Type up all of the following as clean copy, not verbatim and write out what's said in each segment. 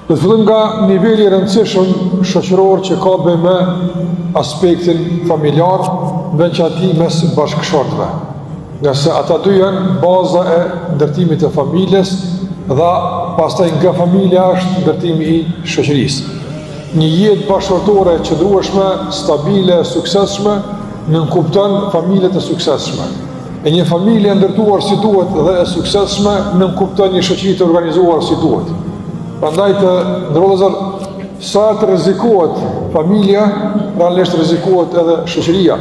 Do të fillim nga niveli I rëndësishëm shoqëror që ka bëj me aspektin familjar, veçanti mes bashkëshortëve. Nga se ata dy janë baza e ndërtimit të familjes dhe pastaj nga familja është ndërtimi I shoqërisë. Një jetë bashkëshortore e qëndrueshme, stabile, suksesshme, nënkupton familje të suksesshme. E një familje ndërtuar si duhet dhe e suksesshme nënkupton një shoqëri të organizuar si duhet. Prandaj të ndërrollëzër, sa të rrezikohet familja, realisht rrezikohet edhe shoqëria.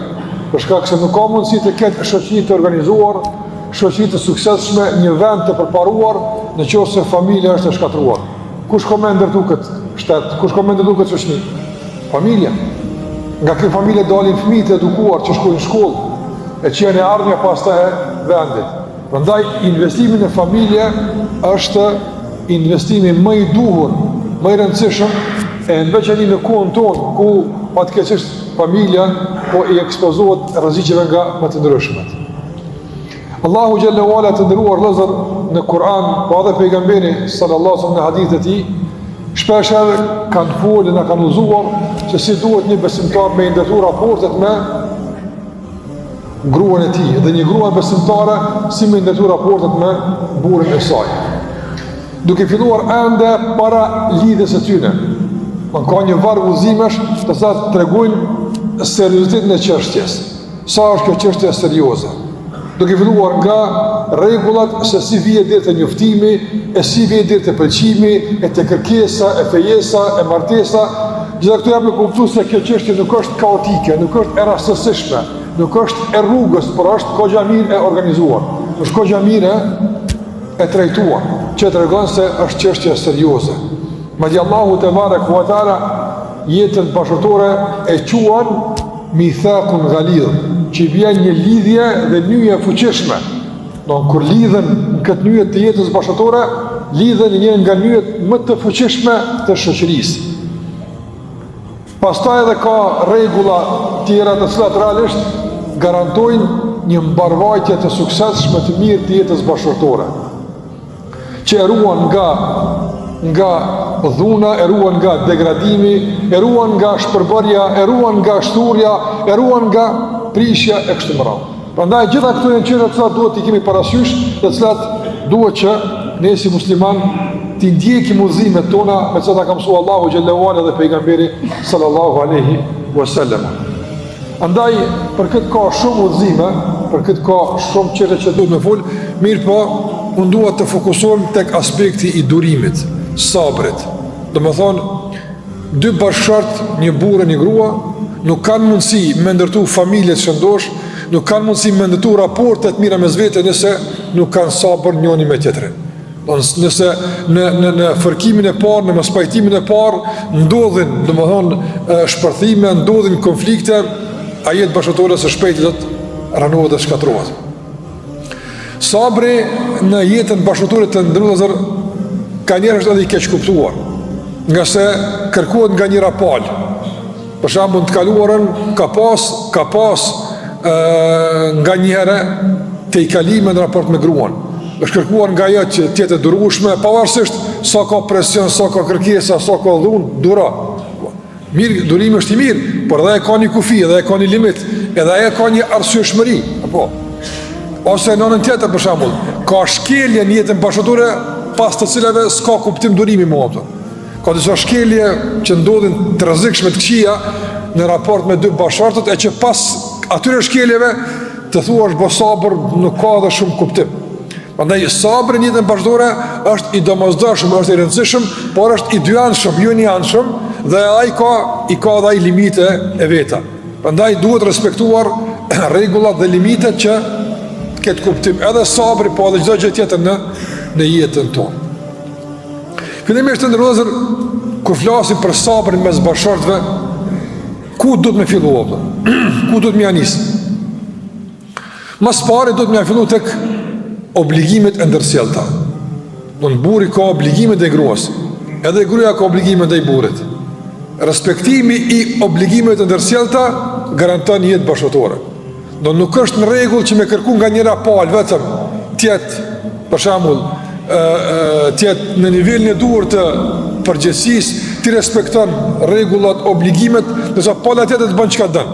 Për shkak se nuk ka mundësi të ketë shoqëri të organizuar, shoqëri të suksesshme, një vend të përparuar, nëse familja është e shkatruar. Kush ka më ndërtu këtë shtet? Kush ka më ndërtu këtë shoqëri? Familja. Nga kjo familje dalin fëmijë të edukuar që shkojnë në shkollë, e që janë e ardhmja pastaj e vendit. Prandaj investimi në familje është investimi më I duhur, më I rëndësishëm, e në veçantë në kohën tonë, ku fatkeqësisht familja po I ekspozohet rreziqeve nga më të ndryshmet. Allahu xhallahu ala të ndëruar vëllezër në Kur'an, po edhe pejgamberi sallallahu alaihi wasallam në hadithe të tij, shpesh kanë folë dhe kanë uzuar se si duhet një besimtar me ndërtu raportet me gruan e tij, dhe një grua besimtare si me ndërtu raportet me burrin e saj. Duke filluar ende para lidhjes së tyre. Ka një varg udhëzimesh të cilat tregojnë seriozitetin e çështjes. Sa është kjo çështje serioze? Duke filluar nga rregullat se si vjen deri te njoftimi, e si vjen deri te pëlqimi, e te kërkesa, e fejesa, e martesa. Gjitha këto janë me kuptuar se kjo çështje nuk është kaotike, nuk është e rastësishme, nuk është e rrugës, por është kogja mirë e organizuar. Është kogja mirë e trajtuar, që tregon se është çështje serioze. Madje Allahu te bareku ve teala jetën bashkëtorë e quan mithaqun ghalidh, që vjen një lidhje dhe nyje fuqishme. Kur lidhen në këtë nyje të jetës bashkëtorë, lidhen një nga nyjet më të fuqishme të shoqërisë. Pastaj edhe ka rregulla tjera të cilat realisht garantojnë një mbarvajtje të suksesshme të mirë të jetës bashkëtorë, që e ruan nga dhuna, e ruan nga degradimi, e ruan nga shpërbërja, e ruan nga shturja, e ruan nga prishja e kështu me radhë. Prandaj gjitha këto janë çështje të cilat duhet t'i kemi parasysh, të cilat duhet që ne si musliman t'i ndjekim udhëzimet tona me çka ka mësuar Allahu xhallahu ala dhe pejgamberi sallallahu alaihi wasallam. Andaj për këtë ka shumë udhëzime, për këtë ka shumë çështje që duhet me fol, mirë po unë dua të fokusohem tek aspekti I durimit, sabrit. Domethënë, dy bashkëshort, një burrë e një grua, nuk kanë mundësi me ndërtu familje të shëndosh, nuk kanë mundësi me ndërtu raporte të mira mes vete nëse nuk kanë sabër njëri me tjetrin. Nëse në fërkimin e parë, në mospajtimin e parë, ndodhin, domethënë, shpërthime, ndodhin konflikte, a jetë bashkëtorë së shpejti do të ranohet dhe shkatërrohet. Sabri në jetën bashkëtorë të ndërlozër ka njerë është edhe I keq kuptuar, nga se kërkohet nga njëra palë. Për shembull të kaluarën ka pas nga njëherë të I kalime në raport me gruan. Është kërkuar nga ajo që të jetë e durueshme, pavarësisht sa ka presion, sa ka kërkesa, sa ka dhunë, duro. Mirë, durimi është I mirë, por edhe e ka një kufi, edhe e ka një limit, edhe e ka një arsyeshmëri, apo. Ose në anën tjetër për shembull, ka shkelje në jetën bashkëtorë pas të cilave s'ka kuptim durimi më ato. Ka disa shkelje që ndodhin të rrezikshme të këqija në raport me dy bashkëshortët, e që pas atyre shkeljeve të thuash bo sabër, nuk ka edhe shumë kuptim. Prandaj sabri në jetën bashkëtorë është I domosdoshëm, është I rëndësishëm, por është I dyanshëm, jo I anshëm, dhe ai ka dhe ai limite e veta. Prandaj duhet respektuar rregullat dhe limitet që këtë kuptim edhe sabri, po edhe çdo gjë tjetër në jetën tonë. Fillimisht të ndërlozër, kur flasim për sabrin mes bashkëshortëve, ku duhet me fillu opë? Ku duhet me janis? Mas pari duhet me fillu tek obligimet e ndërsjellta. Në burri ka obligimet e gruas, edhe gruaja ka obligimet e burrit. Respektimi I obligimet e ndërsjellta garanton jetë bashkëtorë. Nuk është në rregull që me kërku nga njëra palë vetëm tjetë, për shembull, tjetë në nivelin e duhur të përgjithësisë ti respekton rregullat, obligimet, ndërsa pala tjetër të bën çka don.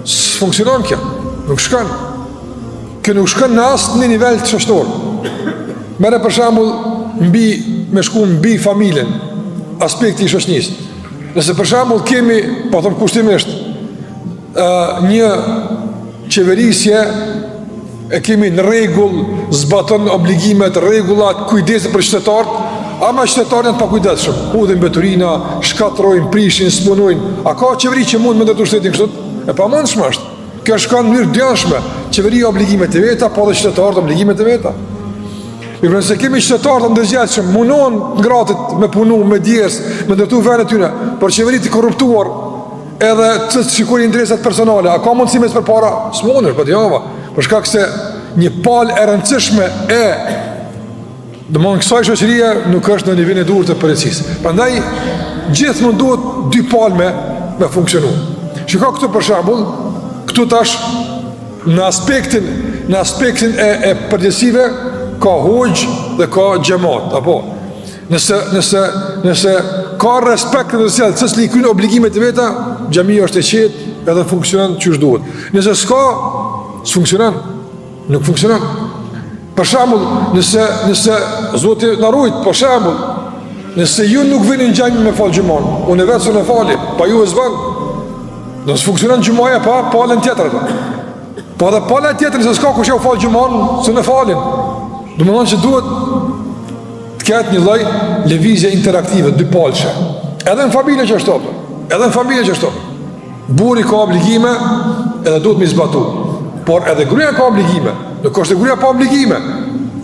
S'funksionon kjo. Nuk shkon. Kjo nuk shkon në asnjë nivel të shoqëror. Merë për shembull me shku mbi familjen, aspekti i shoqënisë. Nëse për shembull kemi, po them kushtimisht, një qeverisje e kemi në rregull, zbaton obligimet, rregullat, kujdeset për qytetarët, ama qytetarët janë të pakujdesshëm. Hudhin mbeturina, shkatrojnë, prishin, spunojnë. A ka qeveri që mund me ndërtu shtetin kështu? E pamundshme është. Kjo shkon në mënyrë djashme. Qeveria obligimet e veta, po dhe qytetarët obligimet e veta. Mirë, nëse kemi qytetarë të ndërgjegjshëm, munon gratit me punu, me djers, me ndërtu vene tyne, por qeverit i korruptuar, edhe të shikojnë interesat personale, a ka mundësi me së për para? S'munër, për t'java, për shkak se një palë e rëndësishme domthonë kësaj shoqërie nuk është në nivelin e duhur të përgjegjësisë. Prandaj gjithmonë duhet dy palë me funksionu. Shikoj këtu për shembull, këtu tash në aspektin e përgjegjësive ka hoxh dhe ka xhamat, apo nëse ka respekt në sjellje, se kryen obligimet e veta, xhamia është e qetë edhe funksionon çu duhet. Nëse s'ka, s'funksionon, nuk funksionon. Për shembull, nëse Zoti na ruaj, për shembull, nëse ju nuk vini në xhami me fal xhamon, unë vetë në fali, pa ju e zban, do të funksionon xhamaja pa palën tjetër atë. Po edhe pala tjetër se s'ka kush u fal xhamon, se në falin. Domethënë që duhet të ketë një lloj lëvizje interaktive, dy palëshe. Edhe në familje që është. Burri ka obligime edhe duhet me zbatu. Por edhe gruaja ka obligime. Nuk është gruaja pa obligime.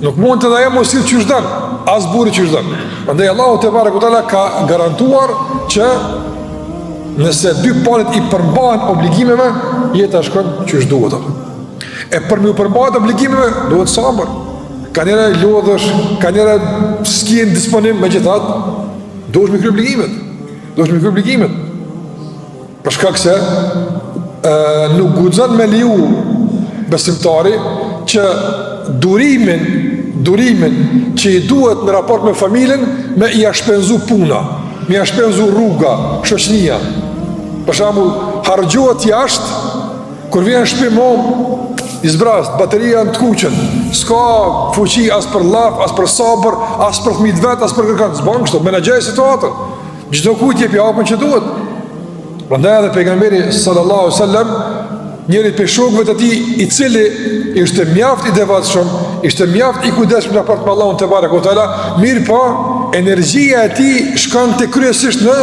Nuk mund të ajo mos sill çu çdan, as burri çu çdan. Prandaj Allahu te barekutaala ka garantuar që nëse dy palët i përmbahen obligimeve, jeta shkon çu duhet. E për me u përmbajt obligimeve duhet sabër. Ka njëra lodhësh, ka njëra s'kien disponim, megjithatë duhesh me kry obligimet. Për shkak se nuk guxon me liu besimtari që durimin që i duhet në raport me familjen me i shpenzu puna, me i shpenzu rruga, shoqënia. Për shembull, harxhohet jashtë, kur vjen në shtëpi mom, i zbrast, bateria në të kuqen, s'ka fuqi as për laf, as për sabër, as për fëmijët vet, as për kërkan, s'bën kështu, menaxhoj situatën. Çdo kujt jep hapën që duhet. Prandaj edhe pejgamberi sallallahu alaihi wasallam, njëri prej shokëve të tij, i cili ishte mjaft i devotshëm, ishte mjaft i kujdesshëm në raport me Allahun te barekutaala, mirë po, energjia e tij shkonte kryesisht në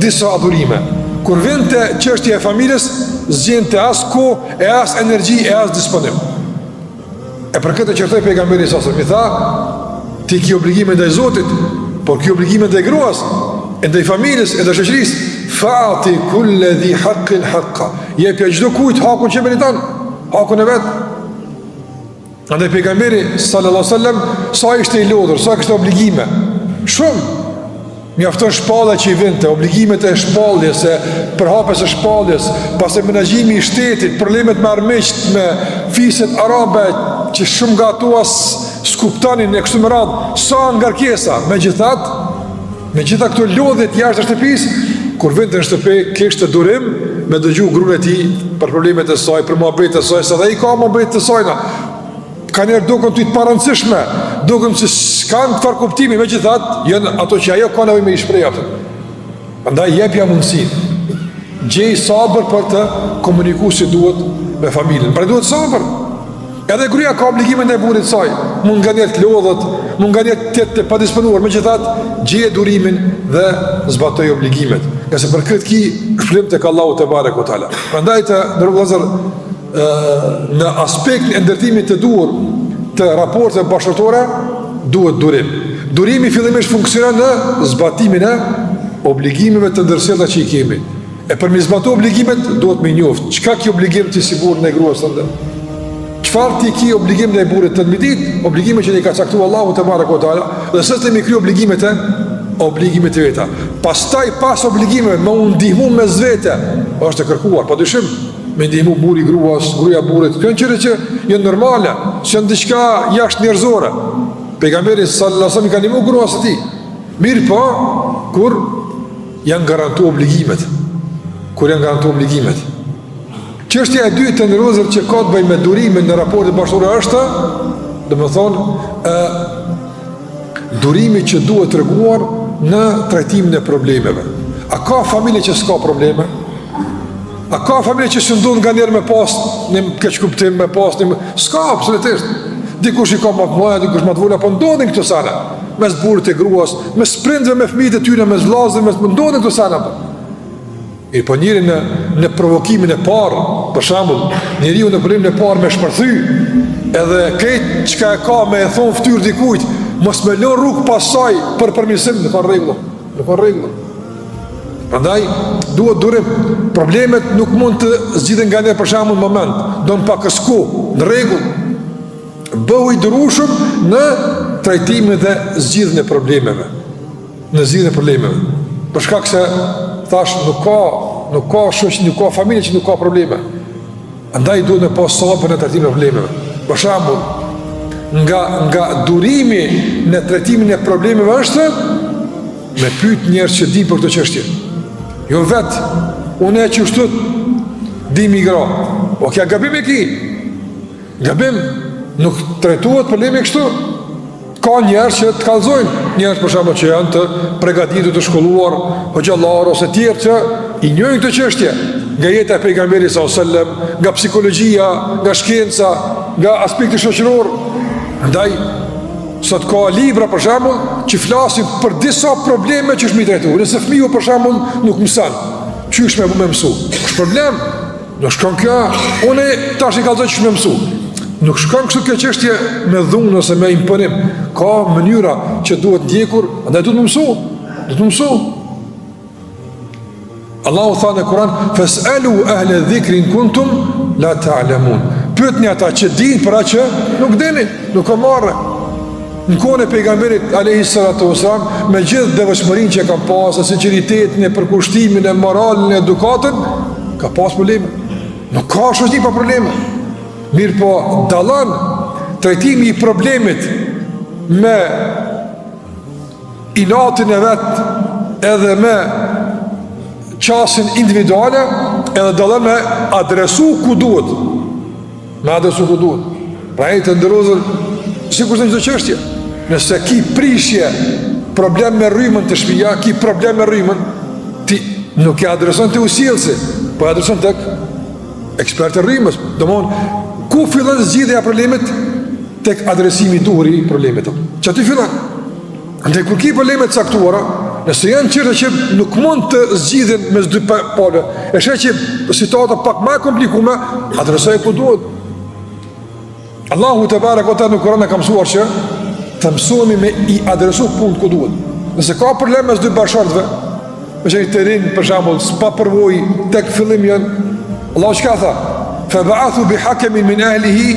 disa adhurime. Kur vinte çështja e familjes, zgjente as kohë, e as energji, e as disponim. E për këtë qërtoj pejgamberi sasër, mi tha, ti ki obligime ndaj Zotit, por ki obligime ndaj gruas, e ndaj familjes, e ndaj shoqërisë, fa'ti kulle dhi haqqin haqqa. Jepja çdo kujt hakun që meriton, hakun e vet. Andaj pejgamberi sallallahu alaihi wasallam sa ishte i lodhur, sa kishte obligime, shumë. Mjafton shpalla që i vinte, obligimet e shpalljes, e përhapjes e shpalljes, pas e menaxhimi i shtetit, problemet me armiqt, me fiset arabe, që shumë nga ato s'kuptonin e kështu me radhë, sa ngarkesa. Megjithatë këto lodhjet jashtë shtëpisë, kur vinte në shtëpi, kishte durim me dëgju gruan e tij për problemet e saj, për mohabetin e saj, sa dhe ai ka mohabet të sajna. Ka njerë duken të i të parancishme, duken që s'kanë këfar kuptimi, me që thatë, jënë ato që ajo ka nevojë me i shpreja. Andaj jepja mundësin, gjej sabër për të komuniku si duhet me familjen. Pra duhet sabër. Edhe gruaja ka obligime ndaj burrit saj, mund nga njerë të lodhët, mund nga njerë të padisponuar, me që thatë, gjej durimin dhe zbatoj obligimet. Nëse për këtë ki, shpëlim të ka Allahu te barekutaala. Prandaj të ndërvëllezër, në aspektin e ndërtimit të duhur të raporteve bashkëtorë duhet durim. Durimi fillimisht funksionon në zbatimin e obligimeve të ndërsjellta që i kemi. E për mi zbatu obligimet duhet me njoft çka ki obligim ti si burr në gruas tënde. Çfarë ti ki obligim në burrit të midit, obligime që i ka caktuar Allahu te barekutaala, dhe s'të mi kry obligimet e veta. Pastaj pas obligimeve me u ndihmu me zvete, është e kërkuar, padyshim. Me ndihmu burri gruas, gruaja burrit, këto gjëra që janë normale, që janë diçka jashtë njerëzore. Pejgamberi sallallahu alajhi wasallam ka ndihmu gruas së tij. Mirë po, kur janë garantu obligimet. Çështja e dytë të ndërrozër që ka të bëjë me durimin në raportet bashkëtorë është, domethënë, durimi që duhet treguar në trajtimin e problemeve. A ka familje që s'ka probleme? A ka familje që s'ndodh nga njerë me pas një keq kuptim, me pas një... S'ka, absolutisht. Dikush i ka më të mëdha, dikush më të vogla, po ndodhin këto sana. Mes burrit e gruas, mes prindve me fëmijët e tyre, mes vllazëve, mes ndodhin këto sana. E po njëri në provokimin e parë, për shembull, njeriu në problemin e parë me shpërthy, edhe këtë çka e ka me e thon fytyrë dikujt, mos më lë rrugë pasaj për përmirësim, në rregull. Prandaj duhet durim. Problemet nuk mund të zgjidhen nga ne për shembull në moment, don pak kohë, në rregull. Bëhu i durueshëm në trajtimin dhe zgjidhjen e problemeve. Për shkak se thash nuk ka shoqë, nuk ka familje që nuk ka probleme. Andaj duhet me pas sabër në trajtimin e problemeve. Për shembull, nga durimi në trajtimin e problemeve është me pyet njerëz që di për këtë çështje. Jo vetë, unë e që shtut di migra. O kja gabim e ki. Gabim nuk trajtuat problemi kështu. Ka njerëz që të kallzojnë, njerëz për shembull që janë të përgatitur të shkolluar, hoxhallar ose tjerë që i njohin këtë çështje, nga jeta e pejgamberit sallallahu alajhi wasallam, nga psikologjia, nga shkenca, nga aspekti shoqëror. Andaj sot ka libra për shembull që flasin për disa probleme që është mi trajtu. Nëse fëmiu për shembull nuk mëson, çysh më mësu? Është problem. Nuk shkon kjo, unë tash i kallzoj çysh më mësu. Nuk shkon kështu kjo çështje me dhunë ose me imponim. Ka mënyra që duhet ndjekur, andaj duhet të mësu. Allahu tha në Kur'an: "Fas'alu ahla dhikri in kuntum la ta'lamun." Pyetni ata që dinë për atë që nuk dini, nuk ka marrë. Në kohën e pejgamberit alayhi salatu wasalam, me gjithë devotshmërinë që kanë pasur, sinqeritetin e përkushtimin e moralin e edukatën, ka pas probleme. Nuk ka shoqëri pa probleme. Mirë po, dallon trajtimi i problemit me inatin e vet edhe me qasin individuale, edhe dallon me adresu ku duhet. Pra e të ndërozër, sikur të një të çështje. Nëse ki prishje, problem me rrymën të shtëpia, ki problem me rrymën, ti nuk e adreson të usjellsi, po e adreson tek ekspert e rrymës. Domthon, ku fillon zgjidhja e problemit? Tek adresimi i duhur i problemit. Që aty fillon. Andaj kur ki probleme të caktuara, nëse janë çështje që nuk mund të zgjidhen mes dy palëve, e sheh që situata pak më e komplikuar, adresoj ku duhet. Allahu te baraka ta në Kur'an ka mësuar që të mësohemi me i adresu punë ku duhet. Nëse ka problem mes dy bashkëtorëve, me që i të rinë, për shembull, s'pa përvojë tek fillim janë, Allahu çka tha? Fa ba'athu bi hakemin min ahlihi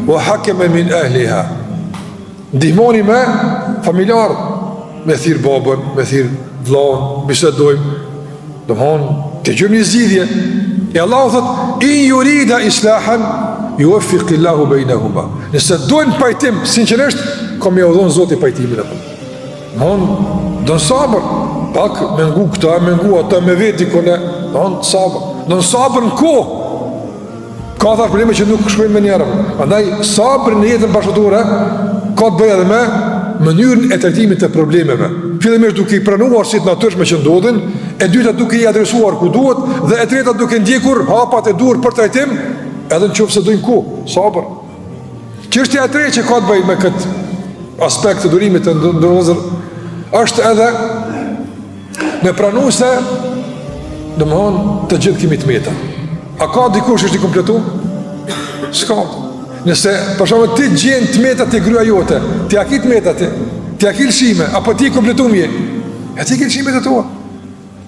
wa hakemin min ahliha. Ndihmoni me familjarët, me thirr babën, me thirr vllahun, bisedojmë. Domthon, të gjejmë një zgjidhje. E Allahu thot: "In yurida islahan yuwaffiqillahu bainahuma." Nëse duhen pajtim, sinqerisht, kam ia udhon Zoti pajtimin apo. Don sabër, pak me ngu këta, me ngu ata, me veti kone, don sabër në kohë. Ka tha probleme që nuk shkojnë me njerëm. Andaj sabër në jetën bashkëtorë ka të bëjë edhe me mënyrën e trajtimit të problemeve. Fillimisht duke i pranuar si të natyrshme që ndodhin, e dyta duke i adresuar ku duhet, dhe e treta duke ndjekur hapat e duhur për trajtim, edhe në qoftë se dojnë ku, sabër. Çështja e tretë që ka të bëjë me këtë aspekt të durimit të ndërlozër është edhe me pranu se domthon të gjithë kemi të meta. A ka dikush është i kompletu? S'ka. Nëse për shembull ti gjen të meta te gruaja jote, ti a ke të meta ti? Ti a ke lëshime apo ti kompletum je? A ti ke lëshimet e tua?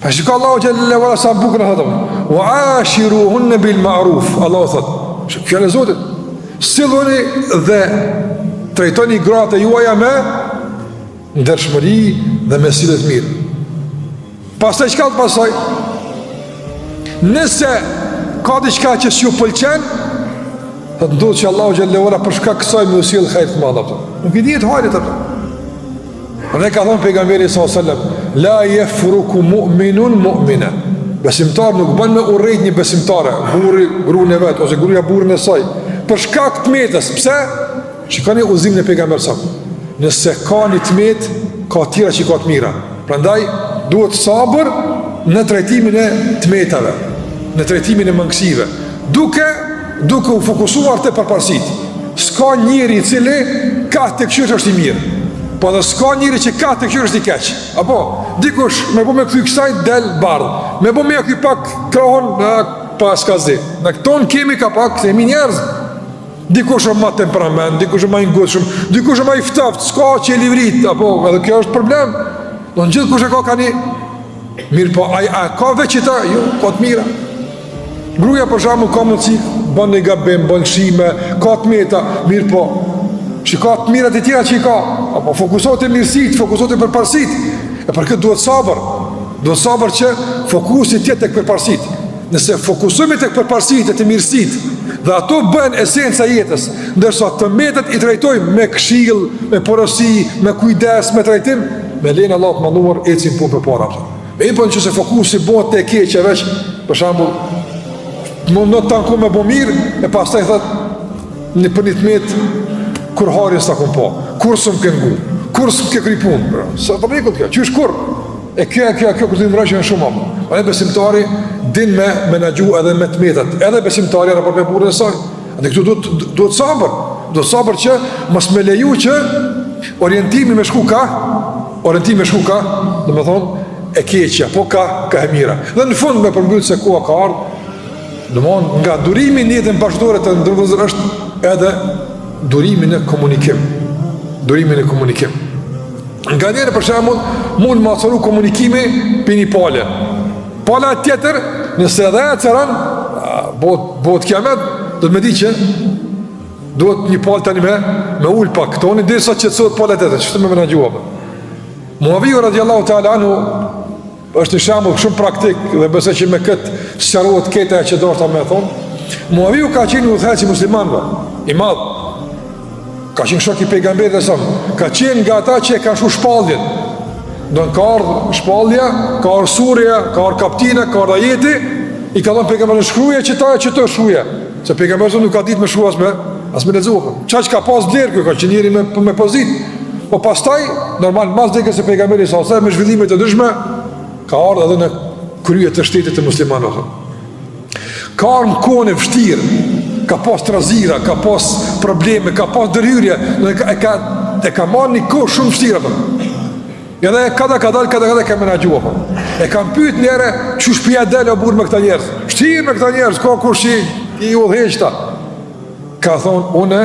Pa shikoj Allahu xhallahu wala sa bukur hadam. Wa ashiruhun bil ma'ruf. Allahu thot. Shikoj Zotit. Silloni dhe trajtoni gratë juaja me ndershmëri dhe me sjellje të mirë. Pastaj çka të pasoj? Nëse ka diçka që s'ju pëlqen, të ndodhë që Allahu xhallahu ala për shkak kësaj më sjell hajër të madh ato. Nuk i dihet hajrit ato. Dhe ka thonë pejgamberi s.a.s. La yafruku mu'minun mu'mina. Besimtar nuk bën me urrejt një besimtare, burri gruën e vet ose gruaja burrin e saj, për shkak të tmetës. Pse? Shikoni udhëzimin e pejgamberit sa. Nëse ka një tmet, ka tjera që ka të mira. Prandaj duhet sabër në trajtimin e tmetave, në trajtimin e mangësive, duke u fokusuar te përparësitë. S'ka njeri i cili ka të këqyrë është i mirë, po dhe s'ka njeri që ka të këqyrë është i keq. Apo dikush me bu me këthy kësaj del bardh, me bu me këthy pak krahon pa s'ka zi. Në këton kemi ka pak se jemi njerëz. Dikush është ma temperament, dikush është ma ingutshëm, dikush është ma i ftoftë, s'ka që e livrit. Apo edhe kjo është problem. Do në gjithë kush e ka një mirë, po a ka veç që ta, jo, ka të mira. Gruaja për shembull ka mundësi, bën një gabim, bën shime, ka të meta, mirë po, që ka të mirat e tjera që i ka, apo fokusohet e mirësit, fokusohet e përparësit, e për këtë duhet sabër që fokusit tjetë tek përparësit. Nëse fokusojmë tek përparësit e të mirësit, dhe ato bën esenca jetës, ndërsa të metat i trajtojmë me këshill, me porosi, me kujdes, me trajtim, me lenë Allah të manduar ecim punë përpara. Me i nëse fokusi bëhet te keqja veç, për shembull, mund të tanku me bo mirë, e pastaj thot një për një të metë, kur harin s'ta kun po, kur s'm ke ngu, kur s'm ke kry punë, sa të rikut kjo, qysh kur? E kjo kur të mraqën e shumë amë. A ne besimtari din me menagju edhe me të metat, edhe besimtari raport me burën e saj. Dhe këtu duhet sabër që mos me leju që orientimi me shku ka, dhe me thonë, e keqja, po ka e mira. Dhe në fund me përmbyllë se koha ka ardhë, domthon nga durimi në jetën bashkëtorë të ndërvëzër është edhe durimi në komunikim. Nga njerë për shembull mund më asoru komunikimi për një pale. Pala tjetër, nëse edhe e cëran, bëhet kiamet, do të me di që duhet një palë tani me ullë pak, këto një dirësa që të sot pala tjetër, që të me menagjua. Muaviju radiallahu ta'ala anhu është një shembull shumë praktik dhe besoj që me këtë sqarohet këta që dorta më thon. Muaviu ka qenë udhëheqës i muslimanëve, i madh. Ka qenë shok i pejgamberit e sa. Ka qenë nga ata që e kanë shu shpalljen. Do të ka ardhur shpallja, ka ardhur surja, ka ardhur kaptina, ka ardhur ajeti, i ka thënë pejgamberit shkruaje që të shkruaje. Se pejgamberi nuk ka ditë më shkruas as me lexuar. Çaj ka pas vlerë kjo, ka qenë njëri me pozit. Po pastaj normal mas dekës e pejgamberit sa ose me zhvillime të ndryshme ka ardhur edhe në krye të shtetit të muslimanëve. Ka ardhur në kohën e vështirë, ka pas trazira, ka pas probleme, ka pas ndërhyrje, e ka marrë një kohë shumë vështirë apo. Edhe kada ka menaxhuar apo. E kanë pyet njëre çu shpia del o burr me këta njerëz. Vështirë me këta njerëz, ka kush i udhëheqta. Ka thonë unë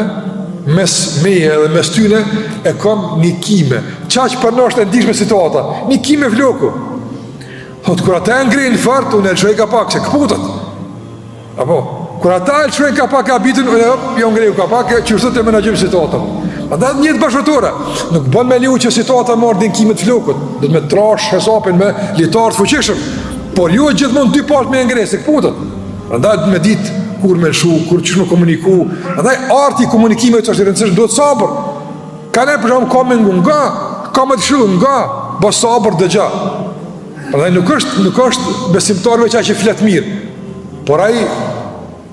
mes meje dhe mes tyne e kam një kime. Qaq për nështë e ndishme situata. Një kime vloku. Thot, kur ata e ngrinë fart, unë e lëshoj ka pak, se këputët. Apo, kur ata e lëshoj ka pak e abitin, unë e jo ngriju ka pak, që ushtët e menagjim situata. A da njëtë bashkëtore. Nuk bën me liu që situata marrë din kime të flokut. Dhe me trash hesapin me litarë të fuqishëm. Por ju e gjithmonë dy part me ngrinë, se këputët. Andaj me ditë kur me lëshu, kur qësh me komuniku. Andaj arti i komunikimit që është i rëndësishëm, duhet sabër. Ka ne për shumë ka me nga, ka me të shu nga, bo sabër dëgja. Andaj nuk është besimtarve që flet mirë, por ai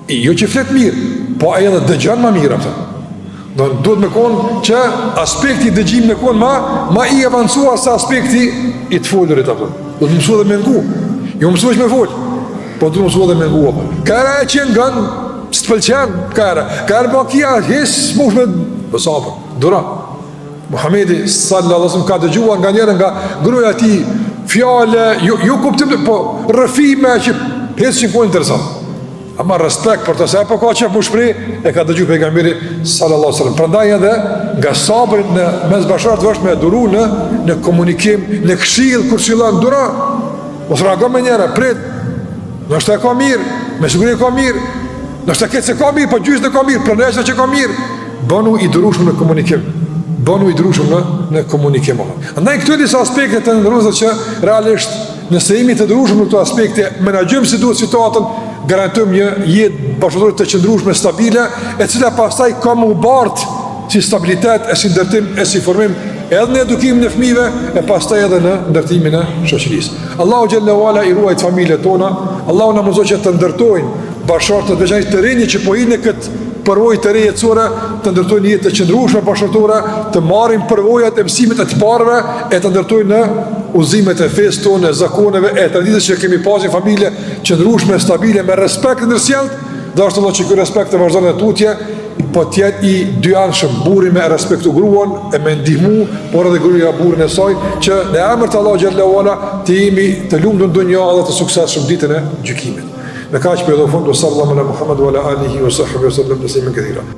jo që flet mirë, po ai edhe dëgjon më mirë. Duhet me konë që aspekti dëgjim me konë ma i avancuar se aspekti i të folurit. Duhet më mësu dhe me ngu. Jo mësu është me folë, po duhet mësu dhe me ngu. Kërë e qenë gënë, së të pëlqenë, kërë ba kia, hisë, smush me sabër, dura. Muhamedi sallallahu alaihi wasallam ka dëgjuar nga njëra nga gruaja e tij fjale, jo kuptim, po rrëfime që hisë që po interesant. Ama respekt për të se po ka që më shpri, e ka dëgju pejgamberi sallallahu alaihi wasallam. Prandaj edhe nga sabrit në mes bashkëtarëve është me duru në komunikim, në këshill kur fillon dura. Mos reagon me njëra, prit. Nështë e ka mirë, me siguri e ka mirë. Nështë e ketë se ka mirë, po gjysë në ka mirë, pranesa që ka mirë. Bënu i durushëm në komunikim. Në komunikim. Andaj këtu disa aspekte të ndërruzët që realisht nëse jemi të durushëm në këto aspekte, menaxhojmë si duhet situatën, garantojmë një jetë bashkëtorë të qëndrueshme stabile, e cila pastaj ka më bartë si stabilitet, e si ndërtim, e si formim edhe në edukimin e fëmijëve e pastaj edhe në ndërtimin e shoqërisë. Allahu xhallahu ala i ruajt familjet tona, Allahu na mëson që të ndërtojnë bashkëshortë veçanërisht të rinj që po hinë këtë përvojë të re jetësore, të ndërtojnë jetë të qëndrueshme bashkëtorë, të marrin përvojat e mësimit të parëve e të ndërtojnë në udhëzimet e fesë tonë, zakoneve e traditës që kemi pasur familje qëndrueshme, stabile me respekt ndërsjellët, dashur që ky respekt të vazhdon të tutje, po tjetë i dyanshëm, burri me respektu gruan e me ndihmu, por edhe gruaja burrin e saj, që në emër të Allahu xhallahu ala të jemi të lumtur në dunjë dhe të suksesshëm ditën e gjykimit. Me kaq për do fundu sallallahu ala Muhammad wa ala alihi wa sahbihi wa sallam taslimen kathira.